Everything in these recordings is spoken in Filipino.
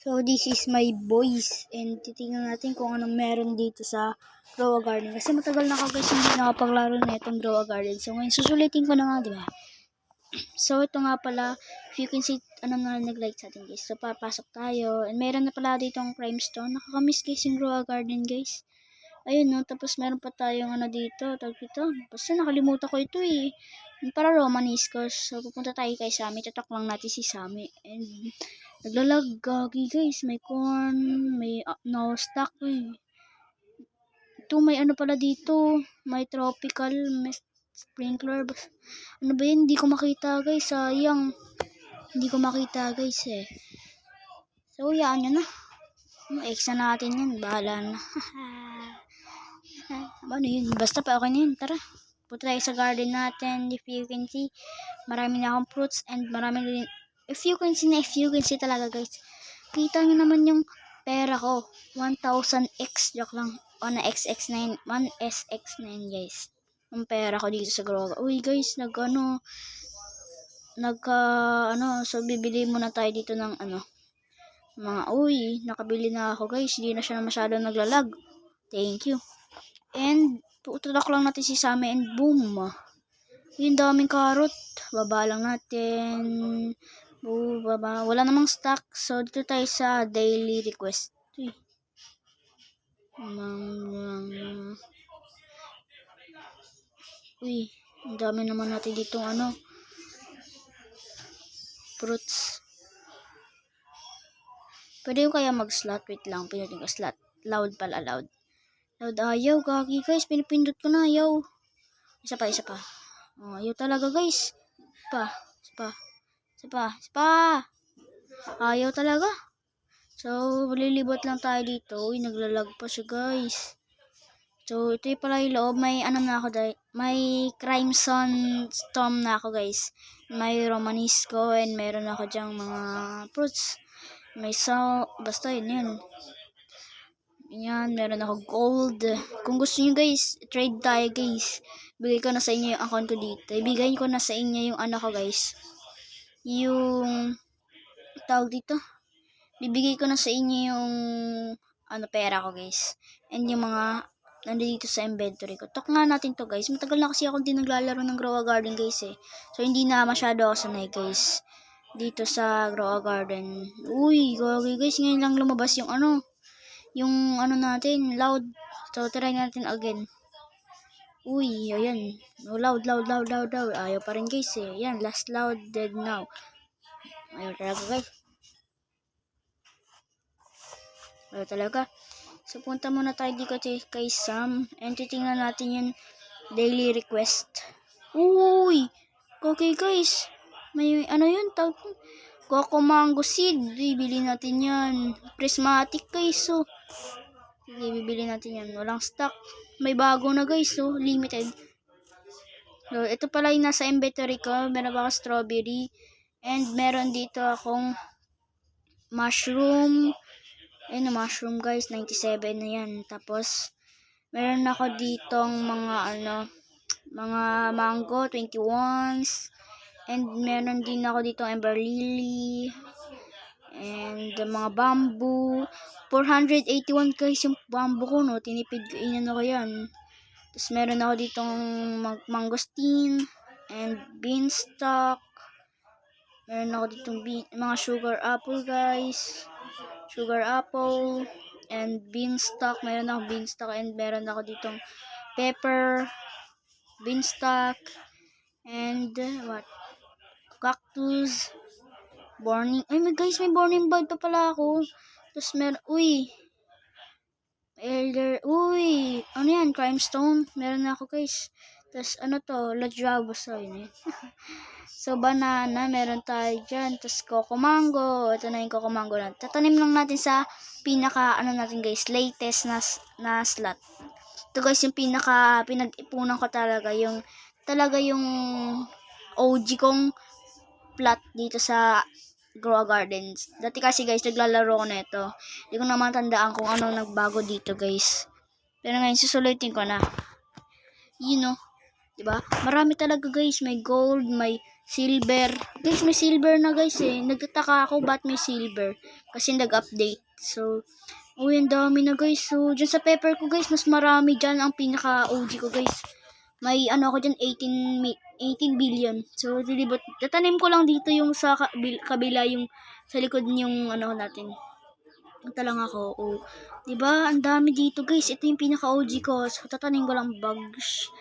So, this is my voice and titingnan natin kung anong meron dito sa Grow a Garden. Kasi matagal na ako guys hindi nakapaglaro na itong Grow a Garden. So, ngayon susulitin ko na nga, diba? So, ito nga pala, if you can see, na nag-like sa atin guys. So, papasok tayo. And meron na pala dito ang Crimestone. Nakakamiss guys yung Grow a Garden guys. Ayun no, tapos meron pa tayong dito, tawag ito. Basta nakalimutan ko ito eh. Para Romaniscos. So, pupunta tayo kay Sammy. Tatak lang natin si Sammy. And, naglalag, gagi guys. May corn, may no stock eh. Ito, may pala dito. May tropical, may sprinkler. Ano ba yun? Hindi ko makita guys. Sayang. Hindi ko makita guys eh. So, yan yun na. X na natin yan. Bahala na. Ano yun? Basta pa okay na yun. Tara. Punta tayo sa garden natin. If you can see, marami na akong fruits and marami din. If you can see talaga guys. Kita nyo naman yung pera ko. 1000x. Joke lang. O na XX9. 1SX9 guys. Yung pera ko dito sa Grow. Uy guys, so bibili muna tayo dito ng nakabili na ako guys. Hindi na siya masyado naglalag. Thank you. And, tutulak lang natin si Sammy and boom. Yung daming carrot. Baba lang natin. Baba. Wala namang stock. So, dito tayo sa daily request. Uy, ang dami naman natin dito fruits. Pwede ko kaya mag-slot? Wait lang, pinutin ko slot. Loud pala, loud. Loud, ayaw, gagi guys. Pinipindot ko na, ayaw. Isa pa. Oh, ayaw talaga guys. Isa pa. Ayaw talaga. So, lilibot lang tayo dito. Uy, naglalag pa siya guys. So, ito yung pala yung loob. May na ako dahil. May Crimson Storm na ako guys. May Romanisco and meron ako dyang mga fruits. Basta yun. Yan, meron ako gold. Kung gusto niyo guys, trade tayo guys. Bigay ko na sa inyo yung account ko dito. Ibigay ko na sa inyo yung ko guys. Yung tawag dito. Bibigay ko na sa inyo yung pera ko guys. And yung mga nandito sa inventory ko. Talk nga natin to guys. Matagal na kasi ako hindi naglalaro ng Grow a Garden guys eh. So hindi na masyado ako sanay guys. Dito sa Grow a Garden. Uy, guys, ngayon lang lumabas yung yung natin, loud. So, try natin again. Uy, ayan. No, loud. Ayaw pa rin guys eh. Ayan, last loud, dead now. Ayaw talaga. So, punta muna tayo dito kay Sam. And titingnan natin yung daily request. Uy! Okay guys. May yun, tawag ko. Coco Mango Seed. Bibili natin yan. Prismatic guys. So, sige, bibili natin yan. Walang stock. May bago na guys. So, limited. So, ito pala yung nasa inventory ko. Meron ako strawberry. And meron dito akong mushroom. Ayun na mushroom guys. 97 na yan. Tapos, meron ako ditong mga mango. 21s. And meron din ako dito ember lily. And mga bamboo. 481 guys yung bamboo ko, no. Tinipid ko, ko yan. Tapos meron ako ditong mangosteen. And beanstalk. Meron ako ditong mga sugar apple guys. Sugar apple. And beanstalk. Meron ako beanstalk. And meron ako ditong pepper. Beanstalk. And what? Cactus. Burning. Ay, guys, may burning bud pa pala ako. Tapos meron, elder, ano yan, Crimestone. Meron na ako guys. Tapos to, Lajabo, so yun eh. So, banana, meron tayo dyan. Tapos Coco Mango. Ito na yung Coco Mango natin. Tatanim lang natin sa pinaka, natin guys, latest na slot. Ito guys, yung pinag-ipunan ko talaga, yung OG kong plot dito sa Grow a Gardens. Dati kasi guys, naglalaro ko na ito. Hindi ko na matandaan kung anong nagbago dito guys. Pero ngayon, susulitin ko na. Diba? Marami talaga guys. May gold, may silver. Guys, may silver na guys eh. Nagtataka ako ba't may silver. Kasi nag-update. So, uy, ang dami na guys. So, dyan sa pepper ko guys, mas marami dyan ang pinaka-OG ko guys. May ano ako dyan, 18 billion. So, dilibot. Tatanim ko lang dito yung sa kabila, yung sa likod yung ano natin. Punta lang ako. Oh. Diba? Ang dami dito guys. Ito yung pinaka-OG ko. So, tatanim ko lang bugs.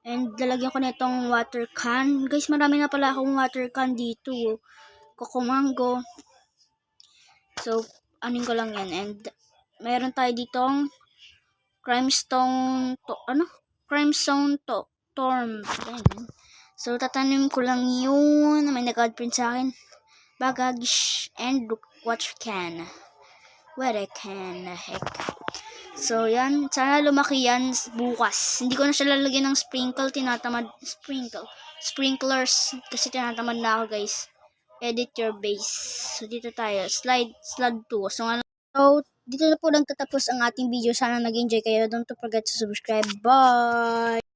And lalagyan ko na itong water can. Guys, marami na pala akong water can dito. Coco mango. So, anin ko lang yan. And meron tayo ditong Crimson Storm. So, tatanim ko lang yun. May nag-print sa akin. Bagage and water can. Where I can, heck. So, yan. Sana lumaki yan bukas. Hindi ko na siya lalagyan ng sprinklers. Kasi tinatamad na ako, guys. Edit your base. So, dito tayo. Slide 2. So, dito na po nagtatapos ang ating video. Sana nag-enjoy kayo. Don't forget to subscribe. Bye!